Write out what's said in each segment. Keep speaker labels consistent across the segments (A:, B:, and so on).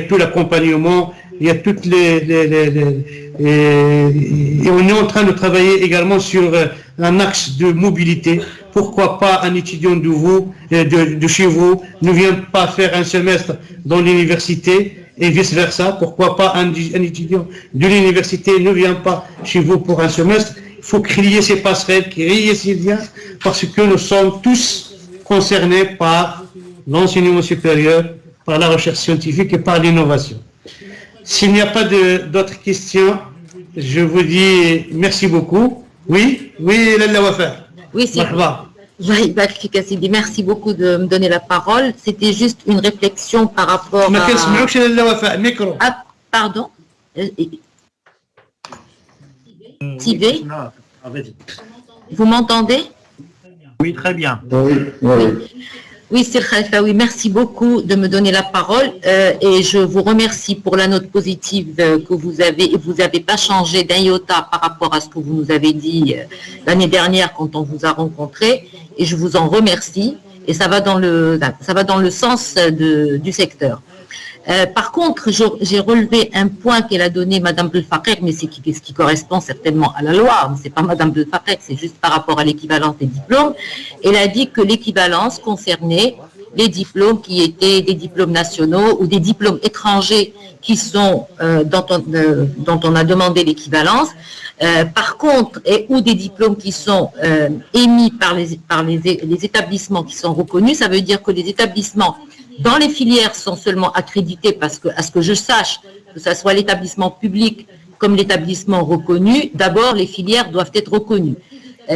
A: tout l'accompagnement, il y a toutes et on est en train de travailler également sur un axe de mobilité. Pourquoi pas un étudiant de chez vous ne vient pas faire un semestre dans l'université et vice-versa. Pourquoi pas un étudiant de l'université ne vient pas chez vous pour un semestre. Il faut créer ces passerelles, créer ces liens, parce que nous sommes tous concernés par l'enseignement supérieur, par la recherche scientifique et par l'innovation. S'il n'y a pas d'autres questions, je vous dis merci beaucoup. Oui, Lalla Wafa.
B: Oui, c'est vrai. Merci beaucoup de me donner la parole. C'était juste une réflexion par rapport à... Ah, pardon. Tivé. Vous m'entendez?
C: Oui, très bien.
B: Oui, Sir Khalifa, oui, merci beaucoup de me donner la parole et je vous remercie pour la note positive que vous avez. Vous n'avez pas changé d'un iota par rapport à ce que vous nous avez dit l'année dernière quand on vous a rencontré et je vous en remercie et ça va dans le sens du secteur. Par contre, j'ai relevé un point qu'elle a donné Madame Belfaqer, mais ce qui correspond certainement à la loi. C'est pas Madame Belfaqer, c'est juste par rapport à l'équivalence des diplômes. Elle a dit que l'équivalence concernait les diplômes qui étaient des diplômes nationaux ou des diplômes étrangers qui sont dont on a demandé l'équivalence. Par contre, ou des diplômes qui sont émis par les établissements qui sont reconnus, ça veut dire que les établissements dans les filières sont seulement accrédités parce que, à ce que je sache, que ce soit l'établissement public comme l'établissement reconnu, d'abord les filières doivent être reconnues.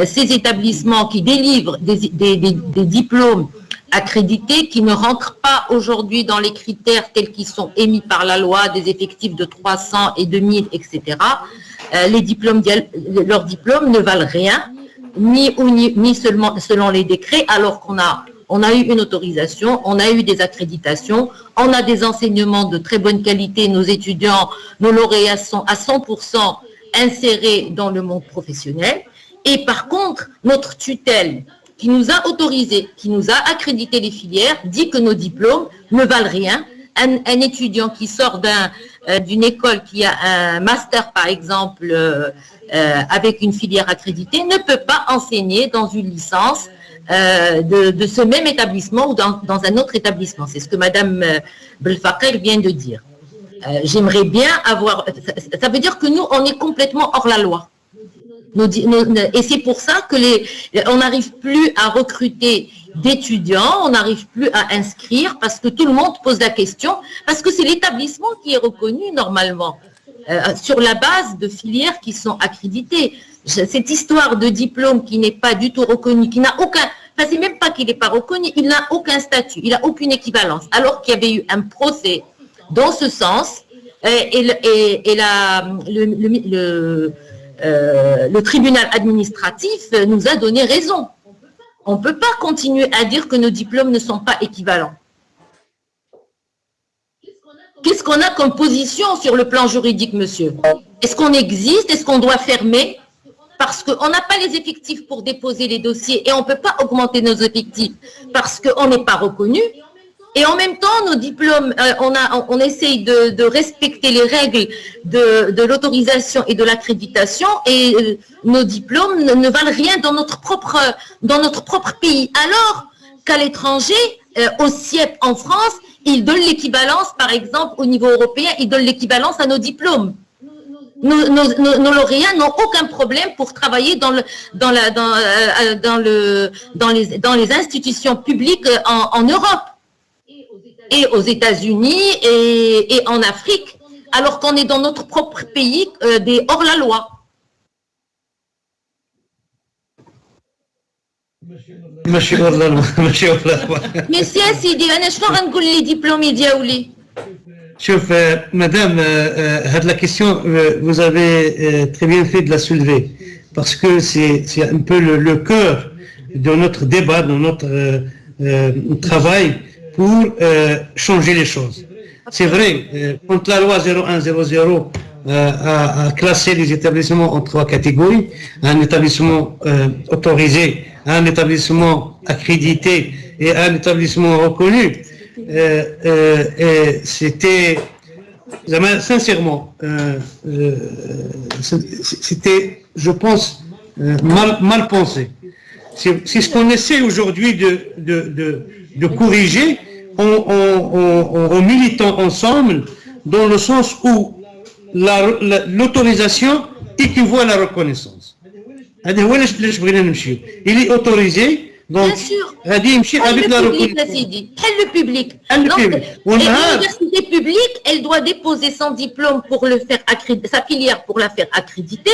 B: Ces établissements qui délivrent des diplômes accrédités qui ne rentrent pas aujourd'hui dans les critères tels qu'ils sont émis par la loi, des effectifs de 300 et 2000, etc., leurs diplômes ne valent rien, ni seulement selon les décrets, alors qu'on a eu une autorisation, on a eu des accréditations, on a des enseignements de très bonne qualité, nos étudiants, nos lauréats sont à 100% insérés dans le monde professionnel. Et par contre, notre tutelle qui nous a autorisé, qui nous a accrédité les filières, dit que nos diplômes ne valent rien. Un étudiant qui sort d'une école qui a un master, par exemple, avec une filière accréditée, ne peut pas enseigner dans une licence de ce même établissement ou dans un autre établissement. C'est ce que Madame Belfaqer vient de dire. J'aimerais bien avoir... Ça veut dire que nous, on est complètement hors la loi. Et c'est pour ça que on n'arrive plus à recruter d'étudiants, on n'arrive plus à inscrire parce que tout le monde pose la question, parce que c'est l'établissement qui est reconnu normalement, sur la base de filières qui sont accréditées. Cette histoire de diplôme qui n'est pas du tout reconnu, qui n'a aucun... Enfin, c'est même pas qu'il n'est pas reconnu, il n'a aucun statut, il n'a aucune équivalence, alors qu'il y avait eu un procès dans ce sens, le tribunal administratif nous a donné raison. On ne peut pas continuer à dire que nos diplômes ne sont pas équivalents. Qu'est-ce qu'on a comme position sur le plan juridique, monsieur? Est-ce qu'on existe? Est-ce qu'on doit fermer? Parce qu'on n'a pas les effectifs pour déposer les dossiers et on ne peut pas augmenter nos effectifs parce qu'on n'est pas reconnu. Et en même temps, nos diplômes, on essaye de respecter les règles de l'autorisation et de l'accréditation et nos diplômes ne valent rien dans notre propre pays. Alors qu'à l'étranger, au CIEP en France, ils donnent l'équivalence, par exemple, au niveau européen, ils donnent l'équivalence à nos diplômes. Nos lauréats n'ont aucun problème pour travailler dans les institutions publiques en Europe. Et aux États-Unis et en Afrique, alors qu'on est dans notre propre pays des hors-la-loi.
A: ماشي
B: سي سيدي انا شنو غنقول لي دبلومي دياولي
A: شوف madame هاد la question vous avez très bien fait de la soulever parce que c'est un peu le cœur de notre débat, de notre travail pour changer les choses. C'est vrai, quand la loi 0100 a classé les établissements en 3 catégories, un établissement autorisé, un établissement accrédité et un établissement reconnu, c'était, sincèrement, c'était, je pense, mal pensé. C'est ce qu'on essaie aujourd'hui de corriger en militant ensemble, dans le sens où l'autorisation équivaut à la reconnaissance. Il est autorisé. Donc,
B: bien sûr.
A: Avec la reconnaissance.
B: Le public. L'université publique, elle doit déposer son diplôme pour le faire sa filière pour la faire accréditer.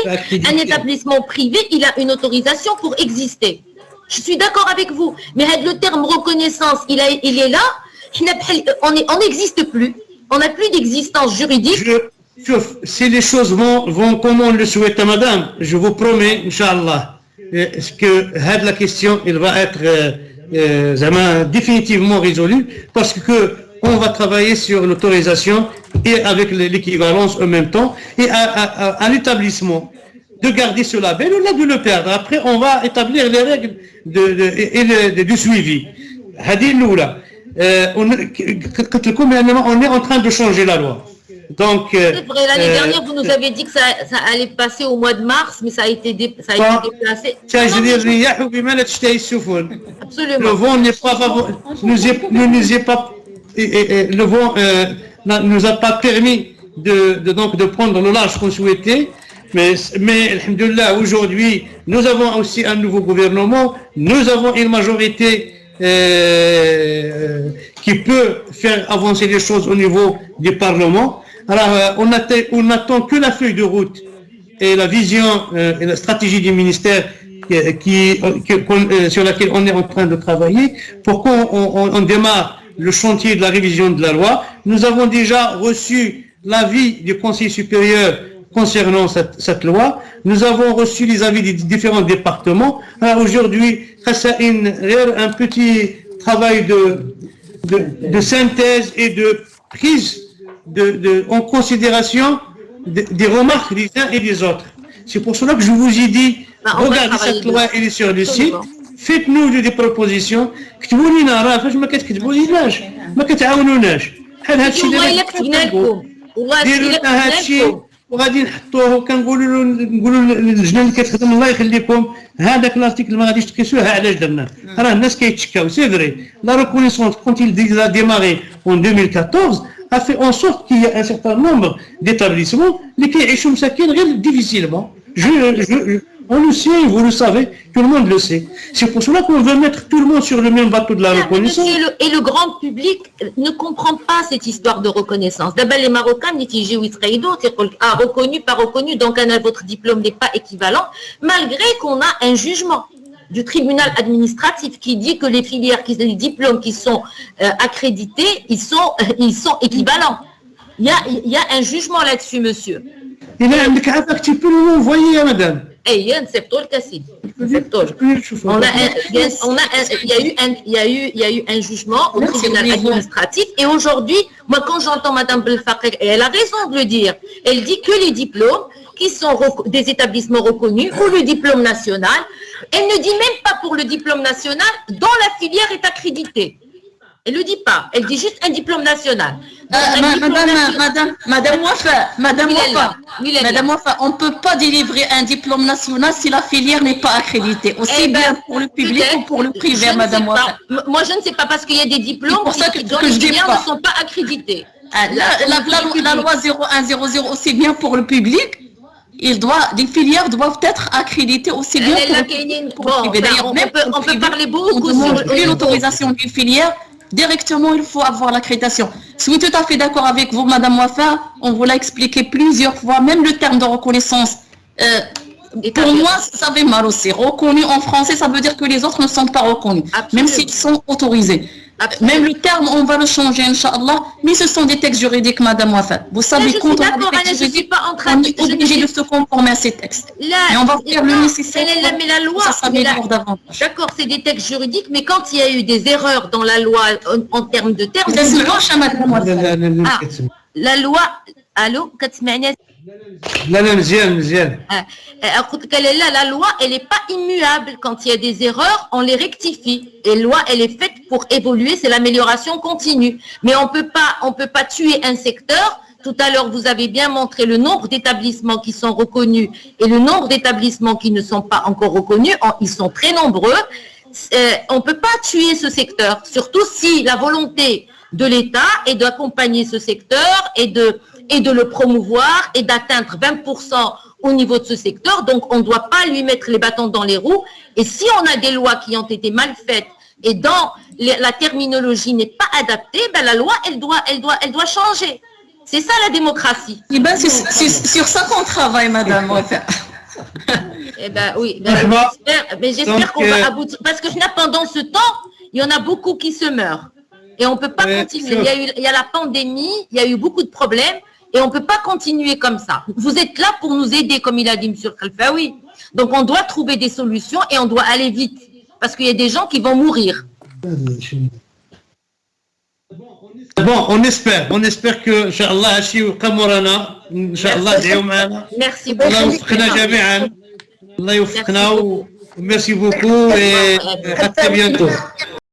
B: Un établissement privé, il a une autorisation pour exister. Je suis d'accord avec vous. Mais le terme reconnaissance, il est là. On n'existe plus. On n'a plus d'existence juridique.
A: Si les choses vont comme on le souhaite, madame, je vous promets, Inch'Allah, que la question elle va être définitivement résolue, parce que on va travailler sur l'autorisation et avec l'équivalence en même temps, et à l'établissement de garder ce label ou là de le perdre. Après, on va établir les règles du suivi. On est en train de changer la loi. Donc,
B: c'est vrai, l'année dernière, vous nous avez dit que ça allait passer au mois de mars, mais ça a été déplacé. Absolument.
A: Le vent n'est pas le vent nous a pas permis de prendre le large qu'on souhaitait. Mais alhamdoulilah, aujourd'hui, nous avons aussi un nouveau gouvernement, nous avons une majorité qui peut faire avancer les choses au niveau du Parlement. Alors, on attend que la feuille de route et la vision et la stratégie du ministère sur laquelle on est en train de travailler pour qu'on démarre le chantier de la révision de la loi. Nous avons déjà reçu l'avis du Conseil supérieur concernant cette loi. Nous avons reçu les avis des différents départements. Alors aujourd'hui, un petit travail de synthèse et de prise en considération des remarques des uns et des autres. C'est pour cela que je vous ai dit, regardez cette loi, elle est sur le site, faites-nous des propositions. وغادي نحطوه كنقولوا للجنه اللي كتخدم الله يخليكم هذاك لارتيكل ما غاديش تقيسوه علاش درنا راه الناس كيتشكاو سي فري لا ريكونيسونس كونت il a démarré en 2014 a fait en sorte qu'il y a un certain nombre d'établissements اللي كيعيشوا مساكين غير difficilement. On le sait, vous le savez, tout le monde le sait. C'est pour cela qu'on veut mettre tout le monde sur le même bateau de la reconnaissance.
B: Et le grand public ne comprend pas cette histoire de reconnaissance. D'abord, les Marocains, a reconnu, pas reconnu, donc votre diplôme n'est pas équivalent, malgré qu'on a un jugement du tribunal administratif qui dit que les filières, les diplômes qui sont accrédités, ils sont équivalents. Il y a un jugement là-dessus, monsieur.
A: Il tu peux nous l'envoyer, madame.
B: Il y a eu un jugement au tribunal administratif et aujourd'hui, moi quand j'entends madame Belfaqir, et elle a raison de le dire, elle dit que les diplômes qui sont des établissements reconnus ou le diplôme national, elle ne dit même pas pour le diplôme national dont la filière est accréditée. Elle ne le dit pas, elle dit juste un diplôme national.
D: Madame Wafa, on ne peut pas délivrer un diplôme national si la filière n'est pas accréditée, aussi bien pour le public ou pour le privé, madame Wafa.
B: Moi, je ne sais pas, parce qu'il y a des diplômes dont les filières ne sont pas accréditées.
D: La loi 0100, aussi bien pour le public, les filières doivent être accréditées aussi bien pour le privé. D'ailleurs,
B: on peut parler beaucoup
D: sur l'autorisation d'une filière. Directement, il faut avoir l'accréditation. Je suis tout à fait d'accord avec vous, madame Wafa. On vous l'a expliqué plusieurs fois, même le terme de reconnaissance. Pour moi, ça fait mal aussi. Reconnu en français, ça veut dire que les autres ne sont pas reconnus, même s'ils sont autorisés. Même le terme, on va le changer, Inch'Allah, mais ce sont des textes juridiques, madame Wafa. Vous savez qu'on on est obligé de se conformer à ces textes. Et on va faire le nécessaire.
B: Mais la loi,
D: ça s'améliore davantage.
B: D'accord, c'est des textes juridiques, mais quand il y a eu des erreurs dans la loi en termes de termes...
D: La loi,
B: Allô, كتسمعني؟
A: لا لا مزيان مزيان.
B: قلت لك la loi, elle n'est pas immuable. Quand il y a des erreurs, on les rectifie. Et la loi, elle est faite pour évoluer, c'est l'amélioration continue. Mais on peut pas tuer un secteur. Tout à l'heure, vous avez bien montré le nombre d'établissements qui sont reconnus et le nombre d'établissements qui ne sont pas encore reconnus. Ils sont très nombreux. On ne peut pas tuer ce secteur, surtout si la volonté de l'État est d'accompagner ce secteur et de le promouvoir et d'atteindre 20% au niveau de ce secteur. Donc, on ne doit pas lui mettre les bâtons dans les roues. Et si on a des lois qui ont été mal faites et dont la terminologie n'est pas adaptée, ben la loi, elle doit changer. C'est ça la démocratie.
D: Eh ben, c'est sur ça qu'on travaille, madame.
B: Eh ben oui, mais j'espère qu'on va aboutir. Parce que pendant ce temps, il y en a beaucoup qui se meurent. Et on ne peut pas continuer. Il y a la pandémie, il y a eu beaucoup de problèmes et on ne peut pas continuer comme ça. Vous êtes là pour nous aider, comme il a dit M. Khalfaoui. Donc on doit trouver des solutions et on doit aller vite. Parce qu'il y a des gens qui vont mourir.
A: Bon, on espère que, Inch'Allah, هادشي يبقى مورانا. Inch'Allah, ادعيوا معنا.
B: Merci beaucoup.
A: الله يوفقنا جميعا. الله يوفقنا. Merci beaucoup et à très bientôt.